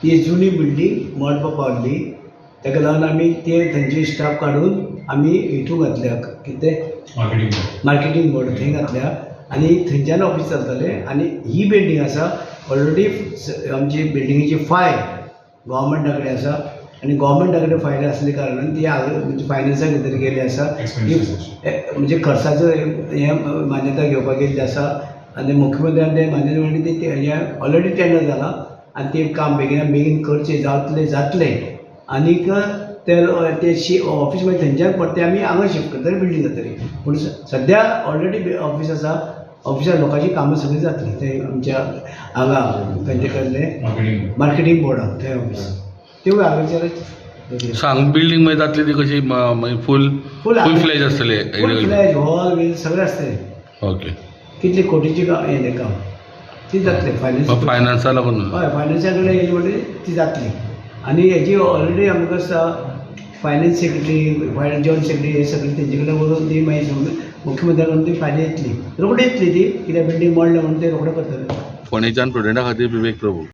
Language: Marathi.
ती जुनी बिल्डींग मोडपाक पावल्ली, ताका लागून आमी ते थंयचे स्टाफ काडून आमी हितू घातल्या, कितें मार्केटींग बोर्ड थंय घातल्या आनी थंयच्यान ऑफिस चलतलें. आनी ही बिल्डींग आसा ऑलरेडी आमची बिल्डिंगेची फायल गव्हर्मेंटा कडेन आसा आनी गव्हर्मेंटा कडेन फायल आसल्या कारणान ती म्हणजे फायनान्सा भितर गेली आसा. म्हणजे खर्चाचो हें मान्यता घेवपाक गेल्ली आसा आनी मुख्यमंत्र्यान तें मान्यता मेळ्ळी ती हें ऑलरेडी टेंडर जालां आनी तें काम बेगिना बेगीन करचें जातलें आनीक ते ऑफिस मागीर थंयच्यान परते आमी हांगा शिफ्ट करतले बिल्डींग जातली. पूण सद्या ऑलरेडी ऑफिस आसा, ऑफिसार लोकांची कामां सगळीं जातली थंय आमच्या हांगा खंयचे कसलें मार्केटींग बोर्डाक थंय ऑफिस त्यो हांगासर सांग बिल्डींग मागीर जातली ती कशी फूल फ्लॅज आसतले, फूल फ्लॅज हॉल बील सगळें आसतलें. ओके. कितली कोटीची हें काम ती जातली फायनान्सा लागून. हय फायनान्सा कडेन येयली म्हणजे ती जातली. आनी हेजी ऑलरेडी आमकां आसा फायनान्स सेक्रेटरी जॉयंट सेक्रेटरी हे सगळें तेंचे कडेन व्हरून ती मागीर मुख्यमंत्र्या कडून ती फायल येतली, रोखडी येतली ती, कित्याक बिल्डींग मोडल्या म्हणून ते रोखडें करतले. फोंडेच्यान स्टुडंटा खातीर विवेक प्रभू.